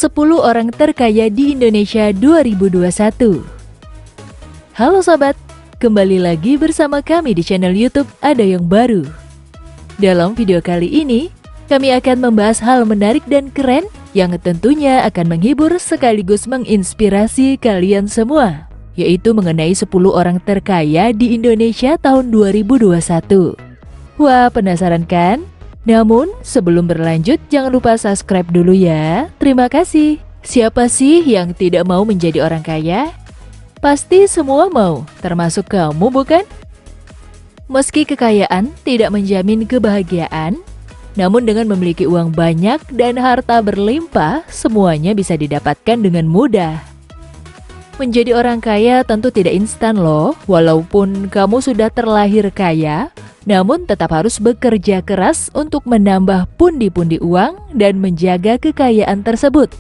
10 orang terkaya di Indonesia 2021. Halo sobat, kembali lagi bersama kami di channel YouTube Ada Yang Baru. Dalam video kali ini, kami akan membahas hal menarik dan keren yang tentunya akan menghibur sekaligus menginspirasi kalian semua, yaitu mengenai 10 orang terkaya di Indonesia tahun 2021. Wah, penasaran kan? Namun, sebelum berlanjut, jangan lupa subscribe dulu ya. Terima kasih. Siapa sih yang tidak mau menjadi orang kaya? Pasti semua mau, termasuk kamu bukan? Meski kekayaan tidak menjamin kebahagiaan, namun dengan memiliki uang banyak dan harta berlimpah, semuanya bisa didapatkan dengan mudah. Menjadi orang kaya tentu tidak instan loh, walaupun kamu sudah terlahir kaya, namun tetap harus bekerja keras untuk menambah pundi-pundi uang dan menjaga kekayaan tersebut.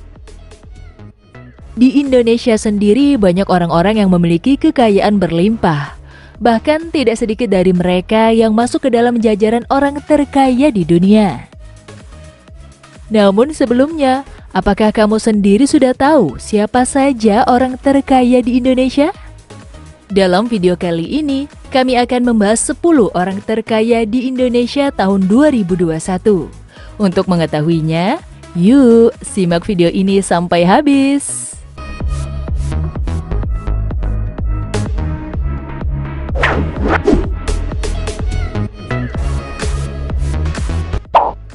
Di Indonesia sendiri banyak orang-orang yang memiliki kekayaan berlimpah. Bahkan tidak sedikit dari mereka yang masuk ke dalam jajaran orang terkaya di dunia. Namun sebelumnya, apakah kamu sendiri sudah tahu siapa saja orang terkaya di Indonesia? Dalam video kali ini, kami akan membahas 10 orang terkaya di Indonesia tahun 2021. Untuk mengetahuinya, yuk simak video ini sampai habis.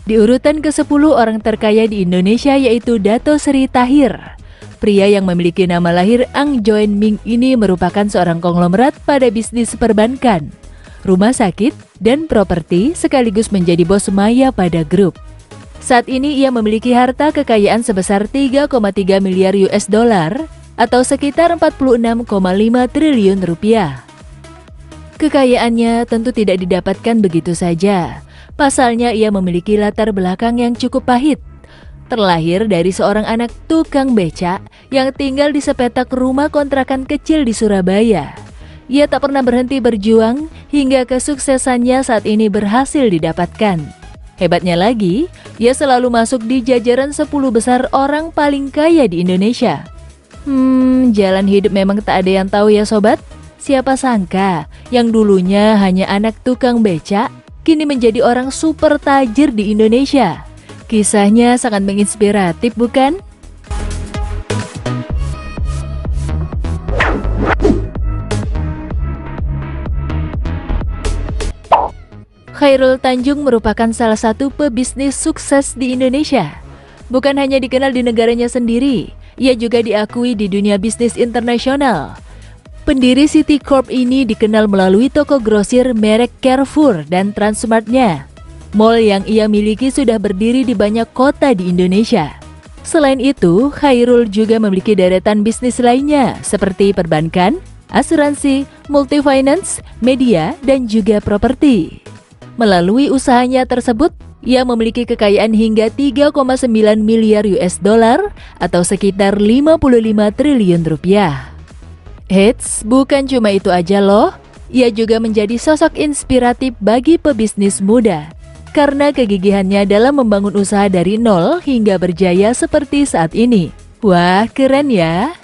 Di urutan ke-10 orang terkaya di Indonesia yaitu Dato Sri Tahir. Pria yang memiliki nama lahir Ang Joen Ming ini merupakan seorang konglomerat pada bisnis perbankan, rumah sakit, dan properti sekaligus menjadi bos Maya pada grup. Saat ini ia memiliki harta kekayaan sebesar 3,3 miliar US dollar atau sekitar 46,5 triliun rupiah. Kekayaannya tentu tidak didapatkan begitu saja. Pasalnya ia memiliki latar belakang yang cukup pahit. Terlahir dari seorang anak tukang becak yang tinggal di sepetak rumah kontrakan kecil di Surabaya. Ia tak pernah berhenti berjuang hingga kesuksesannya saat ini berhasil didapatkan. Hebatnya lagi, ia selalu masuk di jajaran 10 besar orang paling kaya di Indonesia. Jalan hidup memang tak ada yang tahu ya sobat. Siapa sangka yang dulunya hanya anak tukang becak, kini menjadi orang super tajir di Indonesia. Kisahnya sangat menginspiratif bukan? Khairul Tanjung merupakan salah satu pebisnis sukses di Indonesia. Bukan hanya dikenal di negaranya sendiri, ia juga diakui di dunia bisnis internasional. Pendiri City Corp ini dikenal melalui toko grosir merek Carrefour dan Transmartnya. Mall yang ia miliki sudah berdiri di banyak kota di Indonesia. Selain itu, Khairul juga memiliki deretan bisnis lainnya seperti perbankan, asuransi, multifinance, media, dan juga properti. Melalui usahanya tersebut, ia memiliki kekayaan hingga 3,9 miliar US dollar atau sekitar 55 triliun rupiah. Eits, bukan cuma itu aja loh. Ia juga menjadi sosok inspiratif bagi pebisnis muda. Karena kegigihannya dalam membangun usaha dari nol hingga berjaya seperti saat ini. Wah, keren ya!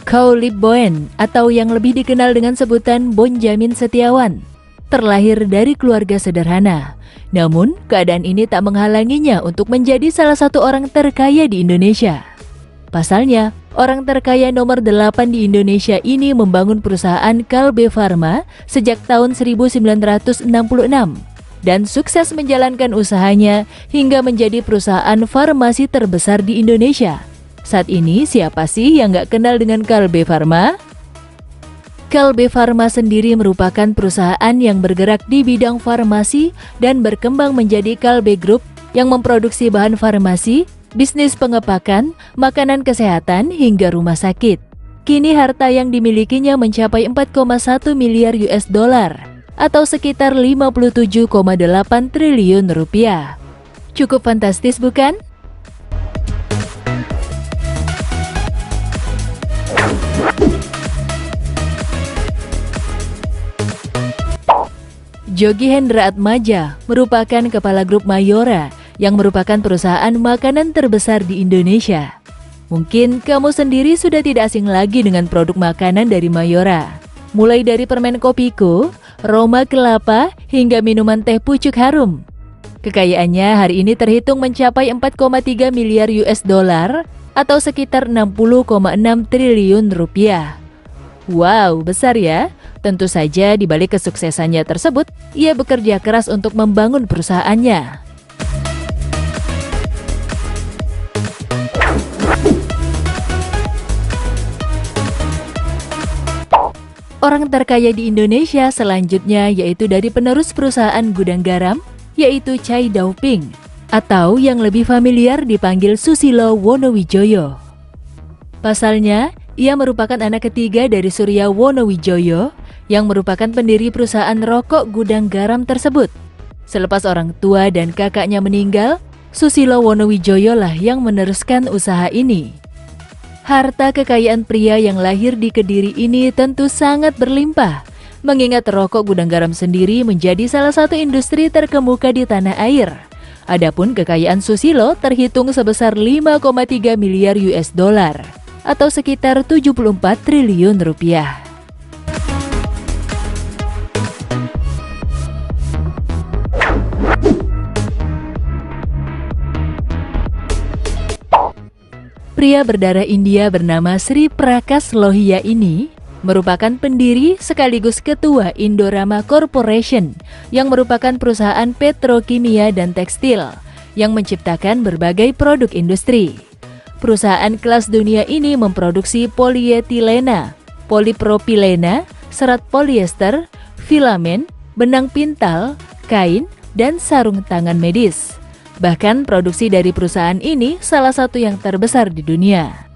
Chow Lip Boen atau yang lebih dikenal dengan sebutan Bonjamin Setiawan, terlahir dari keluarga sederhana. Namun, keadaan ini tak menghalanginya untuk menjadi salah satu orang terkaya di Indonesia. Pasalnya, orang terkaya nomor 8 di Indonesia ini membangun perusahaan Kalbe Farma sejak tahun 1966 dan sukses menjalankan usahanya hingga menjadi perusahaan farmasi terbesar di Indonesia. Saat ini, siapa sih yang gak kenal dengan Kalbe Farma? Kalbe Farma sendiri merupakan perusahaan yang bergerak di bidang farmasi dan berkembang menjadi Kalbe Group yang memproduksi bahan farmasi, bisnis pengepakan, makanan kesehatan, hingga rumah sakit. Kini harta yang dimilikinya mencapai 4,1 miliar US dollar atau sekitar 57,8 triliun rupiah. Cukup fantastis bukan? Jogi Hendra Atmaja merupakan kepala grup Mayora yang merupakan perusahaan makanan terbesar di Indonesia. Mungkin kamu sendiri sudah tidak asing lagi dengan produk makanan dari Mayora. Mulai dari permen Kopiko, Roma kelapa, hingga minuman teh pucuk harum. Kekayaannya hari ini terhitung mencapai 4,3 miliar US dollar atau sekitar 60,6 triliun rupiah. Wow, besar ya? Tentu saja di balik kesuksesannya tersebut, ia bekerja keras untuk membangun perusahaannya. Orang terkaya di Indonesia selanjutnya yaitu dari penerus perusahaan gudang garam, yaitu Chai Daoping, atau yang lebih familiar dipanggil Susilo Wonowijoyo. Pasalnya, ia merupakan anak ketiga dari Surya Wonowijoyo yang merupakan pendiri perusahaan rokok gudang garam tersebut. Selepas orang tua dan kakaknya meninggal, Susilo Wonowijoyo lah yang meneruskan usaha ini. Harta kekayaan pria yang lahir di Kediri ini tentu sangat berlimpah, mengingat rokok gudang garam sendiri menjadi salah satu industri terkemuka di tanah air. Adapun kekayaan Susilo terhitung sebesar 5,3 miliar US dollar atau sekitar 74 triliun rupiah. Pria berdarah India bernama Sri Prakash Lohia ini merupakan pendiri sekaligus ketua Indorama Corporation yang merupakan perusahaan petrokimia dan tekstil yang menciptakan berbagai produk industri. Perusahaan kelas dunia ini memproduksi polietilena, polipropilena, serat polyester, filamen, benang pintal, kain, dan sarung tangan medis. Bahkan produksi dari perusahaan ini salah satu yang terbesar di dunia.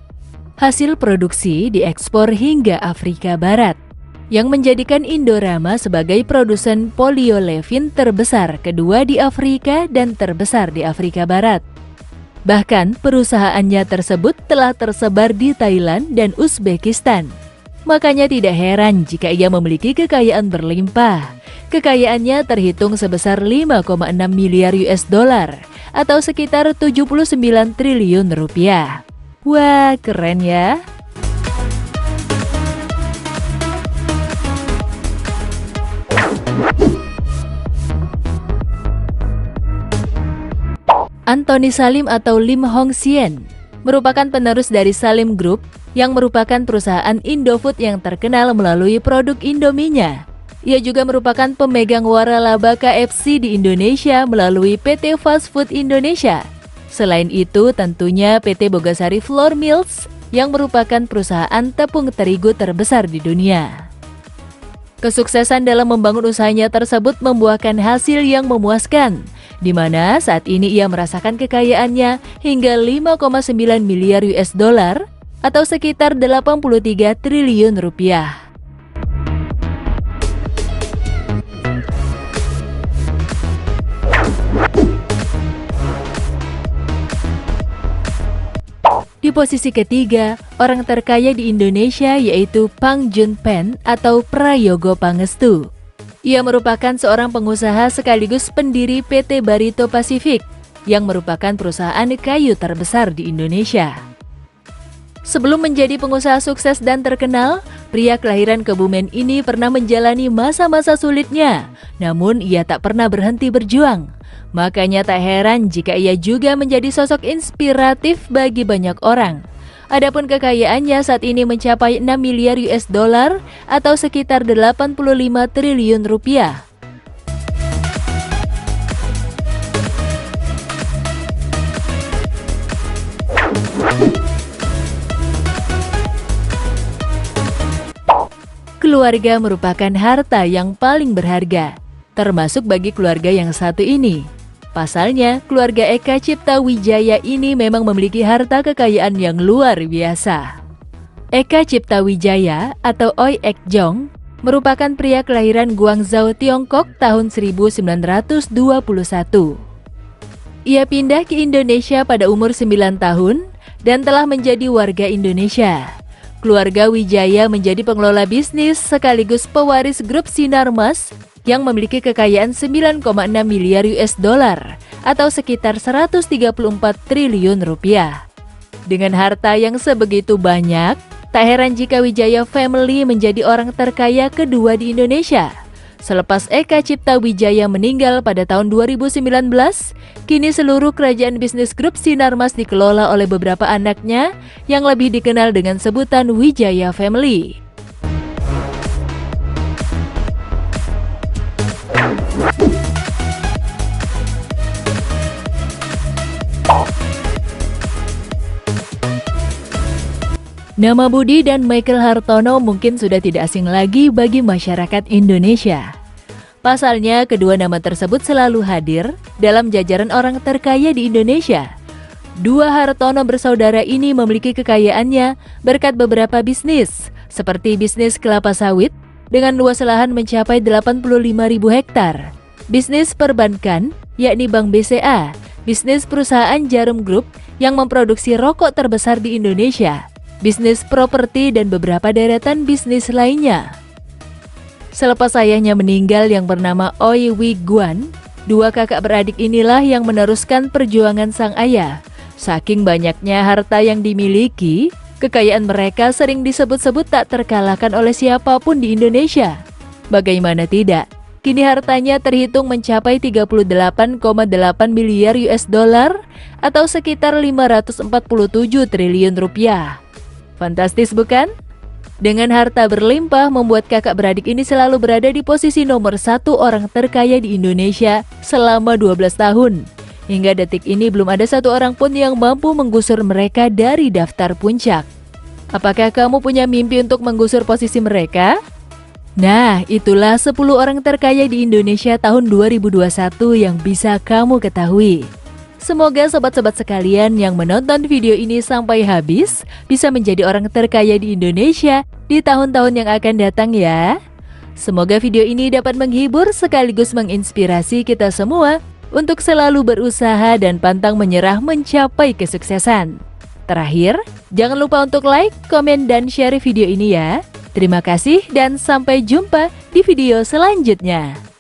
Hasil produksi diekspor hingga Afrika Barat, yang menjadikan Indorama sebagai produsen polyolefin terbesar kedua di Afrika dan terbesar di Afrika Barat. Bahkan perusahaannya tersebut telah tersebar di Thailand dan Uzbekistan. Makanya tidak heran jika ia memiliki kekayaan berlimpah. Kekayaannya terhitung sebesar 5,6 miliar US dollar atau sekitar 79 triliun rupiah. Wah, keren ya! Anthony Salim atau Lim Hong Sien merupakan penerus dari Salim Group yang merupakan perusahaan Indofood yang terkenal melalui produk Indominya. Ia juga merupakan pemegang waralaba KFC di Indonesia melalui PT Fast Food Indonesia. Selain itu, tentunya PT Bogasari Flour Mills yang merupakan perusahaan tepung terigu terbesar di dunia. Kesuksesan dalam membangun usahanya tersebut membuahkan hasil yang memuaskan, di mana saat ini ia merasakan kekayaannya hingga 5,9 miliar US dollar atau sekitar 83 triliun rupiah. Di posisi ketiga, orang terkaya di Indonesia yaitu Pang Junpen atau Prayogo Pangestu. Ia merupakan seorang pengusaha sekaligus pendiri PT Barito Pacific yang merupakan perusahaan kayu terbesar di Indonesia. Sebelum menjadi pengusaha sukses dan terkenal, pria kelahiran Kebumen ini pernah menjalani masa-masa sulitnya, namun ia tak pernah berhenti berjuang. Makanya tak heran jika ia juga menjadi sosok inspiratif bagi banyak orang. Adapun kekayaannya saat ini mencapai 6 miliar US dollar atau sekitar 85 triliun rupiah. Keluarga merupakan harta yang paling berharga, termasuk bagi keluarga yang satu ini. Pasalnya, keluarga Eka Cipta Wijaya ini memang memiliki harta kekayaan yang luar biasa. Eka Cipta Wijaya atau Oi Ek Jong merupakan pria kelahiran Guangzhou, Tiongkok tahun 1921. Ia pindah ke Indonesia pada umur 9 tahun dan telah menjadi warga Indonesia. Keluarga Wijaya menjadi pengelola bisnis sekaligus pewaris grup Sinarmas yang memiliki kekayaan 9,6 miliar US dollar atau sekitar 134 triliun rupiah. Dengan harta yang sebegitu banyak, tak heran jika Wijaya Family menjadi orang terkaya kedua di Indonesia. Selepas Eka Cipta Wijaya meninggal pada tahun 2019, kini seluruh kerajaan bisnis grup Sinarmas dikelola oleh beberapa anaknya yang lebih dikenal dengan sebutan Wijaya Family. Nama Budi dan Michael Hartono mungkin sudah tidak asing lagi bagi masyarakat Indonesia. Pasalnya, kedua nama tersebut selalu hadir dalam jajaran orang terkaya di Indonesia. Dua Hartono bersaudara ini memiliki kekayaannya berkat beberapa bisnis, seperti bisnis kelapa sawit dengan luas lahan mencapai 85.000 hektar, bisnis perbankan, yakni Bank BCA, bisnis perusahaan Jarum Group yang memproduksi rokok terbesar di Indonesia, bisnis properti, dan beberapa deretan bisnis lainnya. Selepas ayahnya meninggal yang bernama Oi Wee Guan, dua kakak beradik inilah yang meneruskan perjuangan sang ayah. Saking banyaknya harta yang dimiliki, kekayaan mereka sering disebut-sebut tak terkalahkan oleh siapapun di Indonesia. Bagaimana tidak, kini hartanya terhitung mencapai 38,8 miliar US dollar atau sekitar 547 triliun rupiah. Fantastis bukan? Dengan harta berlimpah membuat kakak beradik ini selalu berada di posisi nomor 1 orang terkaya di Indonesia selama 12 tahun. Hingga detik ini belum ada satu orang pun yang mampu menggusur mereka dari daftar puncak. Apakah kamu punya mimpi untuk menggusur posisi mereka? Nah, itulah 10 orang terkaya di Indonesia tahun 2021 yang bisa kamu ketahui. Semoga sobat-sobat sekalian yang menonton video ini sampai habis bisa menjadi orang terkaya di Indonesia di tahun-tahun yang akan datang ya. Semoga video ini dapat menghibur sekaligus menginspirasi kita semua untuk selalu berusaha dan pantang menyerah mencapai kesuksesan. Terakhir, jangan lupa untuk like, komen, dan share video ini ya. Terima kasih dan sampai jumpa di video selanjutnya.